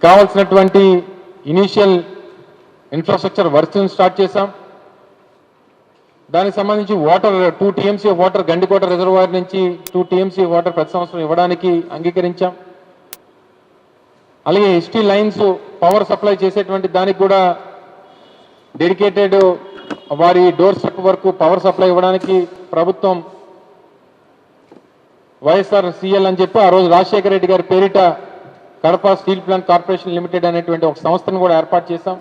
కావాల్సినటువంటి initial infrastructure works start చేశాం. దానికి సంబంధించి water 2 TMC water Gandikota reservoir నుంచి 2 TMC వాటర్ ప్రతి సంవత్సరం ఇవ్వడానికి అంగీకరించాం. అలాగే ఎస్టీ లైన్స్ పవర్ సప్లై చేసేటువంటి దానికి కూడా డెడికేటెడ్ వారి డోర్ స్టెప్ వరకు పవర్ సప్లై ఇవ్వడానికి ప్రభుత్వం YSRCL అని చెప్పి ఆ రోజు రాజశేఖర రెడ్డి గారి పేరిట Kadapa steel plant corporation limited అనేటువంటి ఒక సంస్థను కూడా ఏర్పాటు చేశాం.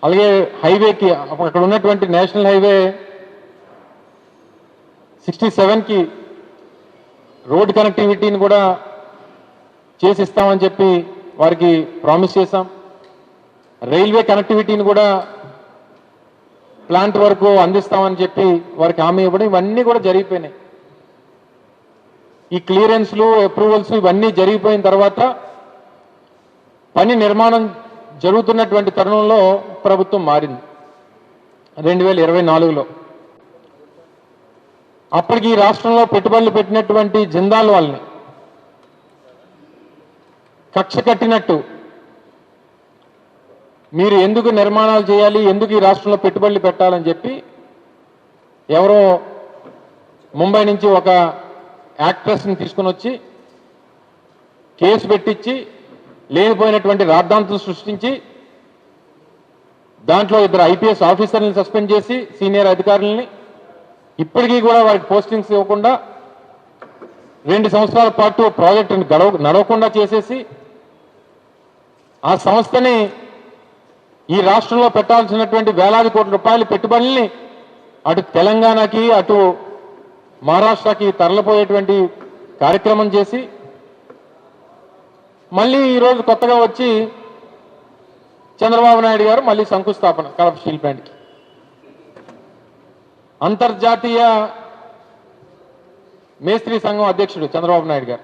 అలాగే హైవేకి అక్కడ ఉన్నటువంటి నేషనల్ హైవే 67కి రోడ్ కనెక్టివిటీని కూడా చేసిస్తామని చెప్పి వారికి ప్రామిస్ చేశాం. రైల్వే కనెక్టివిటీని కూడా ప్లాంట్ వరకు అందిస్తామని చెప్పి వారికి హామీ ఇవ్వడం ఇవన్నీ కూడా జరిగిపోయినాయి. ఈ క్లియరెన్స్లు అప్రూవల్స్ ఇవన్నీ జరిగిపోయిన తర్వాత పని నిర్మాణం జరుగుతున్నటువంటి తరుణంలో ప్రభుత్వం మారింది 2024లో. అప్పటికి ఈ రాష్ట్రంలో పెట్టుబడులు పెట్టినటువంటి జిందాల్ వాళ్ళని కక్ష కట్టినట్టు మీరు ఎందుకు నిర్మాణాలు చేయాలి, ఎందుకు ఈ రాష్ట్రంలో పెట్టుబడులు పెట్టాలని చెప్పి ఎవరో ముంబై నుంచి ఒక యాక్ట్రెస్ని తీసుకుని వచ్చి కేసు పెట్టించి లేనిపోయినటువంటి రాద్ధాంతం సృష్టించి దాంట్లో 2 IPS ఆఫీసర్లను సస్పెండ్ చేసి సీనియర్ అధికారులని ఇప్పటికీ కూడా వారికి పోస్టింగ్స్ ఇవ్వకుండా 2 సంవత్సరాల పాటు ప్రాజెక్టును నడవకుండా చేసేసి ఆ సంస్థని ఈ రాష్ట్రంలో పెట్టాల్సినటువంటి వేలాది కోట్ల రూపాయల పెట్టుబడుల్ని అటు తెలంగాణకి అటు మహారాష్ట్రకి తరలిపోయేటువంటి కార్యక్రమం చేసి మళ్ళీ ఈరోజు కొత్తగా వచ్చి చంద్రబాబు నాయుడు గారు మళ్ళీ శంకుస్థాపన కడప స్టీల్ ప్లాంట్కి. అంతర్జాతీయ మేస్త్రీ సంఘం అధ్యక్షుడు చంద్రబాబు నాయుడు గారు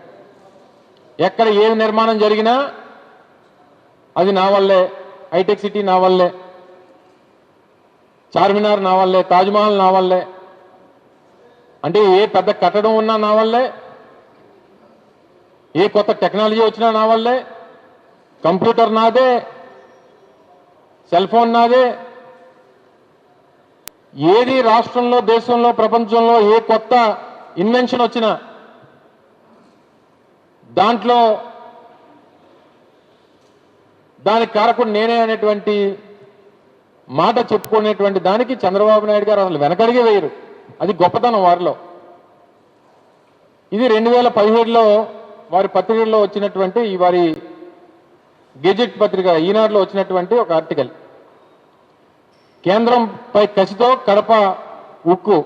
ఎక్కడ ఏ నిర్మాణం జరిగినా అది నా వల్లే, హైటెక్ సిటీ నా వల్లే, చార్మినార్ నా వల్లే, తాజ్మహల్ నా వల్లే, అంటే ఏ పెద్ద కట్టడం ఉన్నా నా వల్లే, ఏ కొత్త టెక్నాలజీ వచ్చినా నా వల్లే, కంప్యూటర్ నాదే, సెల్ ఫోన్ నాదే, ఏది రాష్ట్రంలో దేశంలో ప్రపంచంలో ఏ కొత్త ఇన్వెన్షన్ వచ్చినా దాంట్లో దానికి కారకుడు నేనే అనేటువంటి మాట చెప్పుకునేటువంటి దానికి చంద్రబాబు నాయుడు గారు అసలు వెనకడిగే వేయరు. అది గొప్పతనం వారిలో. ఇది 2017లో వారి పత్రికల్లో వచ్చినటువంటి వారి గెజెట్ పత్రిక ఈనాడులో వచ్చినటువంటి ఒక ఆర్టికల్. కేంద్రంపై కసితో కడప ఉక్కు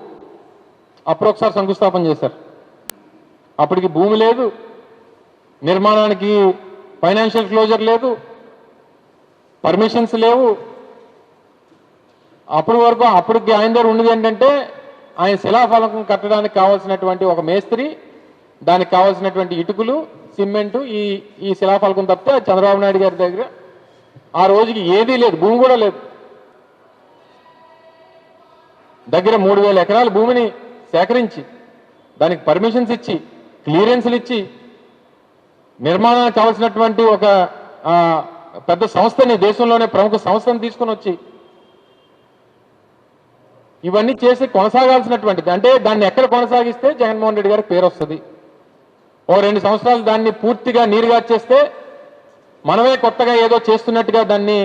అప్పుడు ఒకసారి శంకుస్థాపన చేశారు. అప్పటికి భూమి లేదు, నిర్మాణానికి ఫైనాన్షియల్ క్లోజర్ లేదు, పర్మిషన్స్ లేవు. అప్పటి వరకు అప్పటికి ఆయన దగ్గర ఉన్నది ఏంటంటే ఆయన శిలాఫలకం కట్టడానికి కావాల్సినటువంటి ఒక మేస్త్రి, దానికి కావాల్సినటువంటి ఇటుకలు, సిమెంటు, ఈ శిలాఫలకం తప్పితే చంద్రబాబు నాయుడు గారి దగ్గర ఆ రోజుకి ఏదీ లేదు, భూమి కూడా లేదు. దగ్గర 3000 ఎకరాల భూమిని సేకరించి దానికి పర్మిషన్స్ ఇచ్చి క్లియరెన్స్లు ఇచ్చి నిర్మాణానికి కావాల్సినటువంటి ఒక పెద్ద సంస్థని, దేశంలోనే ప్రముఖ సంస్థను తీసుకుని వచ్చి ఇవన్నీ చేసి కొనసాగాల్సినటువంటిది. అంటే దాన్ని ఎక్కడ కొనసాగిస్తే జగన్మోహన్ రెడ్డి గారికి పేరు వస్తుంది. ఓ 2 సంవత్సరాలు దాన్ని పూర్తిగా నీరుగార్చేస్తే మనమే కొత్తగా ఏదో చేస్తున్నట్టుగా దాన్ని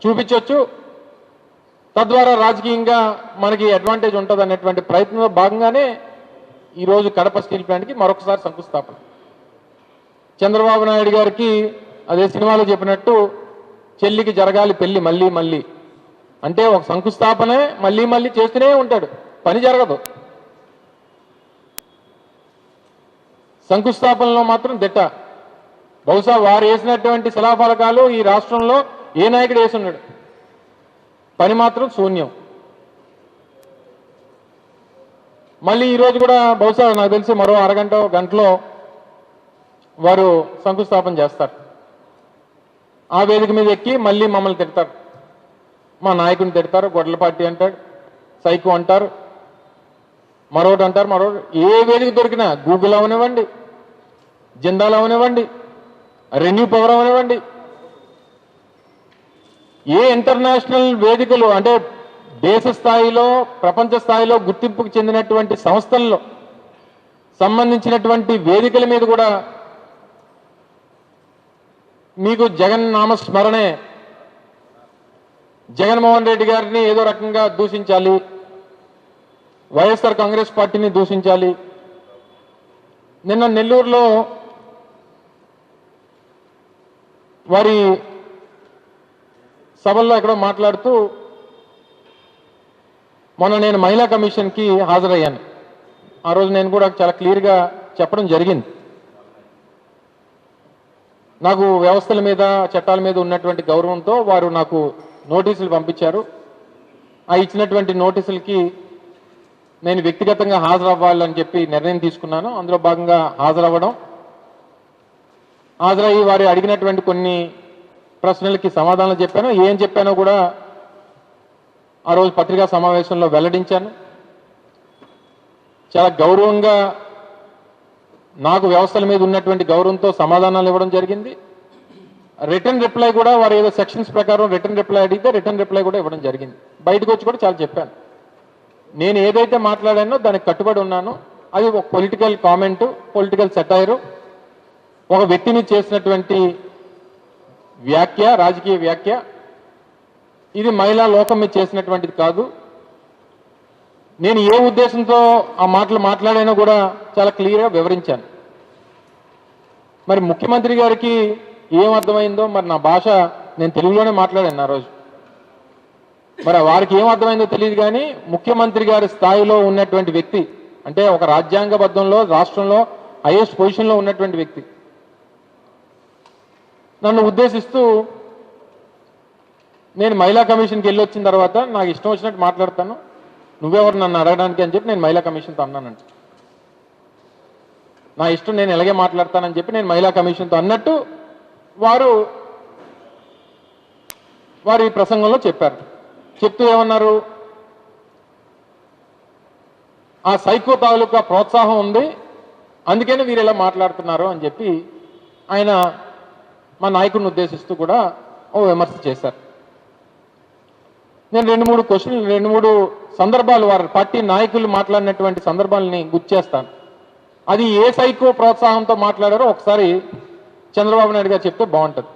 చూపించవచ్చు. తద్వారా రాజకీయంగా మనకి అడ్వాంటేజ్ ఉంటుంది అనేటువంటి ప్రయత్నంలో భాగంగానే ఈరోజు కడప స్టీల్ ప్లాంట్కి మరొకసారి శంకుస్థాపన. చంద్రబాబు నాయుడు గారికి అదే సినిమాలో చెప్పినట్టు చెల్లికి జరగాలి పెళ్లి మళ్ళీ మళ్ళీ, అంటే ఒక శంకుస్థాపనే మళ్ళీ మళ్ళీ చేస్తూనే ఉంటాడు, పని జరగదు. శంకుస్థాపనలో మాత్రం దిట్ట. బహుశా వారు వేసినటువంటి శిలాఫలకాలు ఈ రాష్ట్రంలో ఏ నాయకుడు వేసున్నాడు, పని మాత్రం శూన్యం. మళ్ళీ ఈరోజు కూడా బహుశా నాకు తెలిసి మరో అరగంట గంటలో వారు శంకుస్థాపన చేస్తారు. ఆ వేదిక మీద ఎక్కి మళ్ళీ మమ్మల్ని తిడతారు, మా నాయకుని తిడతారు, గొడ్ల పార్టీ అంటాడు, సైకో అంటారు, మరొకటి అంటారు, మరొకటి. ఏ వేదిక దొరికినా గూగుల్ అవనివ్వండి, జిందాల్ అవనివ్వండి, రెన్యూ పవర్ అవనివ్వండి, ఏ ఇంటర్నేషనల్ వేదికలు అంటే దేశ స్థాయిలో ప్రపంచ స్థాయిలో గుర్తింపుకు చెందినటువంటి సంస్థల్లో సంబంధించినటువంటి వేదికల మీద కూడా మీకు జగన్ నామస్మరణే, జగన్మోహన్ రెడ్డి గారిని ఏదో రకంగా దూషించాలి, వైఎస్ఆర్ కాంగ్రెస్ పార్టీని దూషించాలి. నిన్న నెల్లూరులో వారి సభల్లో ఎక్కడో మాట్లాడుతూ మొన్న నేను మహిళా కమిషన్కి హాజరయ్యాను. ఆ రోజు నేను కూడా చాలా క్లియర్గా చెప్పడం జరిగింది. నాకు వ్యవస్థల మీద చట్టాల మీద ఉన్నటువంటి గౌరవంతో వారు నాకు నోటీసులు పంపించారు. ఆ ఇచ్చినటువంటి నోటీసులకి నేను వ్యక్తిగతంగా హాజరవ్వాలని చెప్పి నిర్ణయం తీసుకున్నాను. అందులో భాగంగా హాజరయ్యి వారు అడిగినటువంటి కొన్ని ప్రశ్నలకి సమాధానాలు చెప్పాను. ఏం చెప్పానో కూడా ఆ రోజు పత్రికా సమావేశంలో వెల్లడించాను. చాలా గౌరవంగా నాకు వ్యవస్థల మీద ఉన్నటువంటి గౌరవంతో సమాధానాలు ఇవ్వడం జరిగింది. రిటర్న్ రిప్లై కూడా వారు ఏదో సెక్షన్స్ ప్రకారం రిటర్న్ రిప్లై అడిగితే రిటర్న్ రిప్లై కూడా ఇవ్వడం జరిగింది. బయటకు వచ్చి కూడా చాలా చెప్పాను. నేను ఏదైతే మాట్లాడానో దానికి కట్టుబడి ఉన్నాను. అది ఒక పొలిటికల్ కామెంటు, పొలిటికల్ సెటైరు, ఒక వ్యక్తిని చేసినటువంటి వ్యాఖ్య, రాజకీయ వ్యాఖ్య. ఇది మహిళా లోకం మీద చేసినటువంటిది కాదు. నేను ఏ ఉద్దేశంతో ఆ మాటలు మాట్లాడానో కూడా చాలా క్లియర్గా వివరించాను. మరి ముఖ్యమంత్రి గారికి ఏం అర్థమైందో, మరి నా భాష నేను తెలుగులోనే మాట్లాడాను ఆ రోజు. మరి వారికి ఏం అర్థమైందో తెలియదు. కానీ ముఖ్యమంత్రి గారి స్థాయిలో ఉన్నటువంటి వ్యక్తి, అంటే ఒక రాజ్యాంగబద్ధంలో రాష్ట్రంలో హైయెస్ట్ పొజిషన్లో ఉన్నటువంటి వ్యక్తి నన్ను ఉద్దేశిస్తూ, నేను మహిళా కమిషన్కి వెళ్ళి వచ్చిన తర్వాత నాకు ఇష్టం వచ్చినట్టు మాట్లాడతాను, నువ్వెవరు నన్ను అడగడానికి అని చెప్పి నేను మహిళా కమిషన్తో అన్నానంట. నా ఇష్టం, నేను ఎలాగే మాట్లాడతానని చెప్పి నేను మహిళా కమిషన్తో అన్నట్టు వారి ప్రసంగంలో చెప్పారు. చెప్తూ ఏమన్నారు, ఆ సైకో తాలూకా ప్రోత్సాహం ఉంది, అందుకని వీరు ఇలా మాట్లాడుతున్నారు అని చెప్పి ఆయన మా నాయకుడిని ఉద్దేశిస్తూ కూడా ఓ విమర్శ చేశారు. నేను 2-3 సందర్భాలు వారి పార్టీ నాయకులు మాట్లాడినటువంటి సందర్భాలని గుర్చేస్తాను. అది ఏ సైకో ప్రోత్సాహంతో మాట్లాడారో ఒకసారి చంద్రబాబు నాయుడు గారు చెప్తే బాగుంటుంది.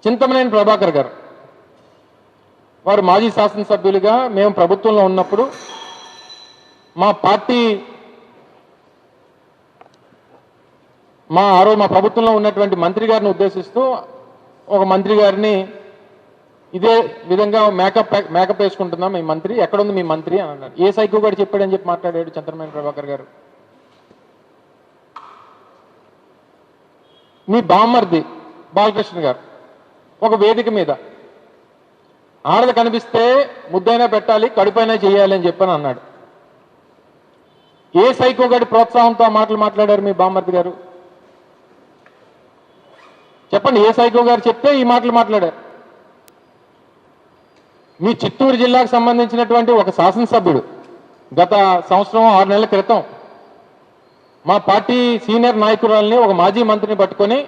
చింతమనేని ప్రభాకర్ గారు, వారు మాజీ శాసనసభ్యులుగా మేము ప్రభుత్వంలో ఉన్నప్పుడు మా ప్రభుత్వంలో ఉన్నటువంటి మంత్రి గారిని ఉద్దేశిస్తూ ఒక మంత్రి గారిని ఇదే విధంగా మేకప్ వేసుకుంటున్నాం, మీ మంత్రి ఎక్కడుంది మీ మంత్రి అని అన్నాడు. ఏ సైకో గారు చెప్పాడని చెప్పి మాట్లాడాడు చంద్రమనేని ప్రభాకర్ గారు. మీ బామ్మర్ది బాలకృష్ణ గారు ఒక వేదిక మీద ఆడది కనిపిస్తే ముద్దైనా పెట్టాలి, కడుపైనా చేయాలి అని చెప్పని అన్నాడు. ఏ సైకో గారి ప్రోత్సాహంతో ఆ మాటలు మాట్లాడారు మీ బామ్మర్ది గారు? చెప్పండి, ఏ సైకో గారు చెప్తే ఈ మాటలు మాట్లాడారు? మీ చిత్తూరు జిల్లాకు సంబంధించినటువంటి ఒక శాసనసభ్యుడు గత సంవత్సరం 6 నెలల క్రితం మా పార్టీ సీనియర్ నాయకురాలని, ఒక మాజీ మంత్రిని పట్టుకొని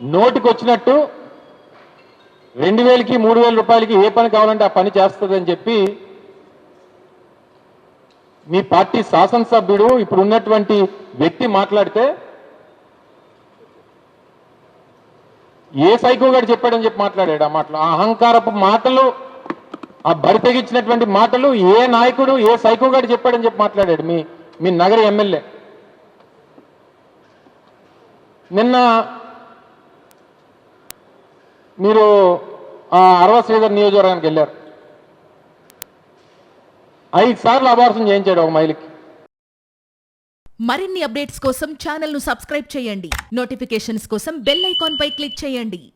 నోటికి వచ్చినట్టు 2000కి 3000 రూపాయలకి ఏ పని కావాలంటే ఆ పని చేస్తుందని చెప్పి మీ పార్టీ శాసనసభ్యుడు ఇప్పుడు ఉన్నటువంటి వ్యక్తి మాట్లాడితే ఏ సైకో గారు చెప్పాడని చెప్పి మాట్లాడాడు. ఆ మాటలు, ఆ అహంకారపు మాటలు, ఆ బరి తెగించినటువంటి మాటలు ఏ నాయకుడు, ఏ సైకో గారు చెప్పాడని చెప్పి మాట్లాడాడు మీ నగర ఎమ్మెల్యే. నిన్న మీరు అరవ శ్రీధర్ నియోజకవర్గానికి వెళ్ళారు. 5 సార్లు అబార్షన్ చేయించాడు ఒక మహిళకి. మరిన్ని అప్డేట్స్ కోసం ఛానల్ ను సబ్స్క్రైబ్ చేయండి. నోటిఫికేషన్స్ కోసం బెల్ ఐకాన్ పై క్లిక్ చేయండి.